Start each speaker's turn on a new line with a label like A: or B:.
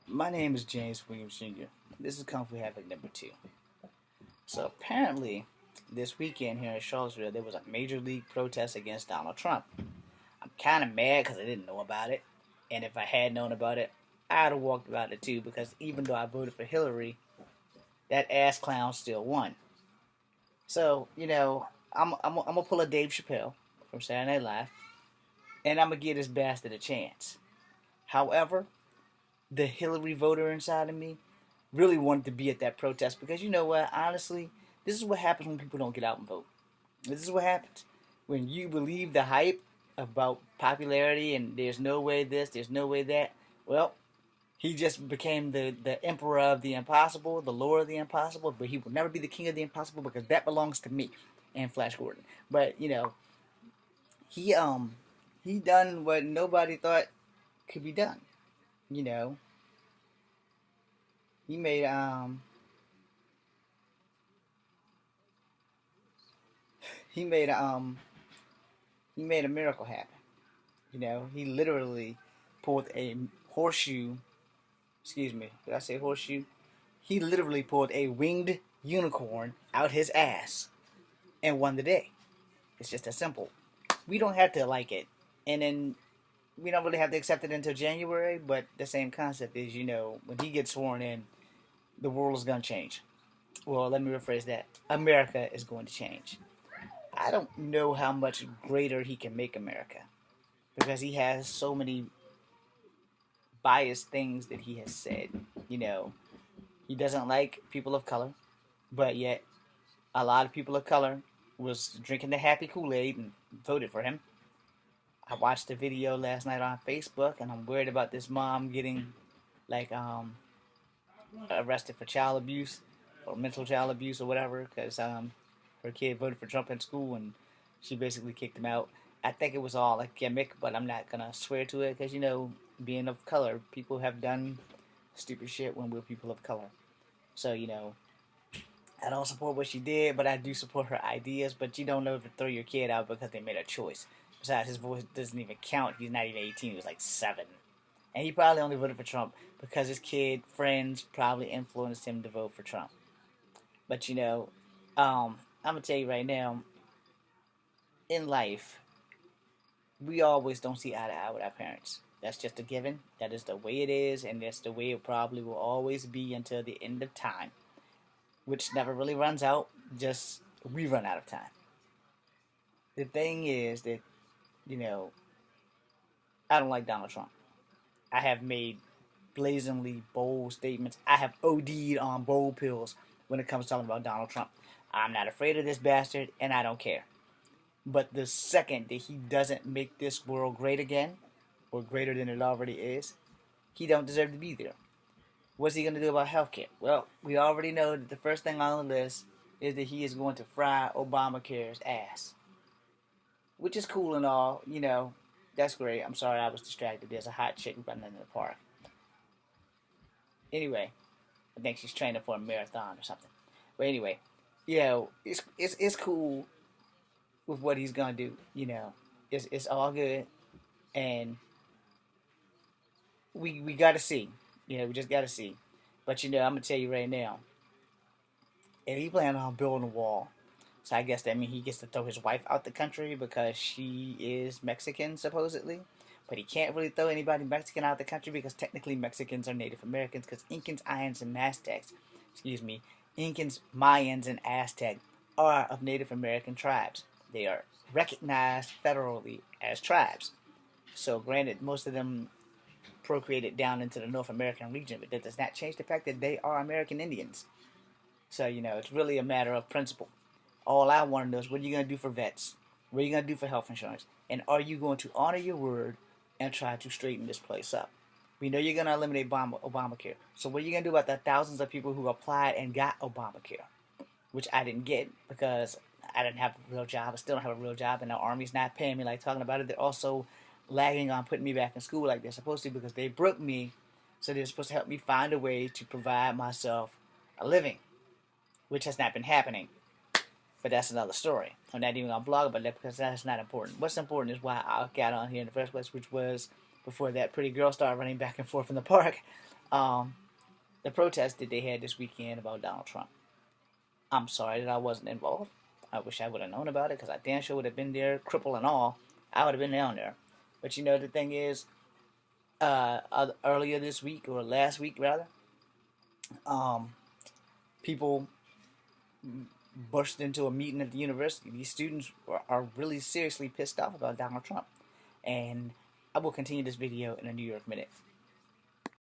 A: My name is James Williams Jr. This is Kung Fu Havoc number 2. So apparently, this weekend here in Charlottesville, there was a major league protest against Donald Trump. I'm kind of mad because I didn't know about it, and if I had known about it, I'd have walked about it too. Because even though I voted for Hillary, that ass clown still won. So I'm gonna pull a Dave Chappelle from Saturday Night Live, and I'm gonna give this bastard a chance. However, the Hillary voter inside of me really wanted to be at that protest because you know what? Honestly, this is what happens when people don't get out and vote. This is what happens when you believe the hype about popularity and there's no way this, there's no way that. Well, he just became the emperor of the impossible, the lord of the impossible, but he will never be the king of the impossible because that belongs to me and Flash Gordon. But he he done what nobody thought could be done. You know, he made he made he made a miracle happen. He literally pulled a horseshoe. Excuse me, did I say horseshoe? He literally pulled a winged unicorn out his ass and won the day. It's just that simple. We don't have to like it, and then we don't really have to accept it until January. But the same concept is, when he gets sworn in, the world is gonna change. Well, let me rephrase that. America is going to change. I don't know how much greater he can make America because he has so many biased things that he has said. You know, he doesn't like people of color, but yet a lot of people of color was drinking the happy Kool-Aid and voted for him. I watched a video last night on Facebook, and I'm worried about this mom getting like arrested for child abuse or mental child abuse or whatever because her kid voted for Trump in school and she basically kicked him out. I think it was all a gimmick, but I'm not gonna swear to it because being of color, people have done stupid shit when we're people of color. So I don't support what she did, but I do support her ideas. But you don't never throw your kid out because they made a choice. Besides, his voice doesn't even count. He's not even 18. He was like 7. And he probably only voted for Trump because his kid friends probably influenced him to vote for Trump. But I'm gonna tell you right now, in life, we always don't see eye to eye with our parents. That's just a given. That is the way it is, and that's the way it probably will always be until the end of time, which never really runs out. Just we run out of time. The thing is that you know I don't like Donald Trump. I have made blazingly bold statements. I have OD'd on bold pills when it comes to talking about Donald Trump. I'm not afraid of this bastard, and I don't care. But the second that he doesn't make this world great again, or greater than it already is, he don't deserve to be there. What's he going to do about healthcare? Well, we already know that the first thing on the list is that he is going to fry Obamacare's ass, which is cool and all. That's great. I'm sorry I was distracted. There's a hot chick running in the park. Anyway, I think she's training for a marathon or something. But anyway, it's cool with what he's gonna do. It's all good, and we gotta see. We just gotta see. But I'm gonna tell you right now, if he planning on building a wall, so I guess that means he gets to throw his wife out the country because she is Mexican supposedly. But he can't really throw anybody Mexican out the country because technically Mexicans are Native Americans because Incans, Mayans, and Aztecs, excuse me, Incans, Mayans, and Aztec are of Native American tribes. They are recognized federally as tribes. So granted, most of them procreated down into the North American region, but that does not change the fact that they are American Indians. So, it's really a matter of principle. All I want to know is what are you going to do for vets? What are you going to do for health insurance? And are you going to honor your word and try to straighten this place up? We know you're going to eliminate Obamacare. So what are you going to do about the thousands of people who applied and got Obamacare? Which I didn't get because I didn't have a real job. I still don't have a real job, and the Army's not paying me like talking about it. They're also lagging on putting me back in school like they're supposed to because they broke me. So they're supposed to help me find a way to provide myself a living, which has not been happening. But that's another story. I'm not even going to blog about that because that's not important. What's important is why I got on here in the first place, which was before that pretty girl started running back and forth in the park. Um, the protest that they had this weekend about Donald Trump. I'm sorry that I wasn't involved. I wish I would have known about it because I damn sure would have been there, cripple and all. I would have been down there. But you know, the thing is, earlier this week or last week rather, um, people burst into a meeting at the university. These students are really seriously pissed off about Donald Trump, and I will continue this video in a New York minute.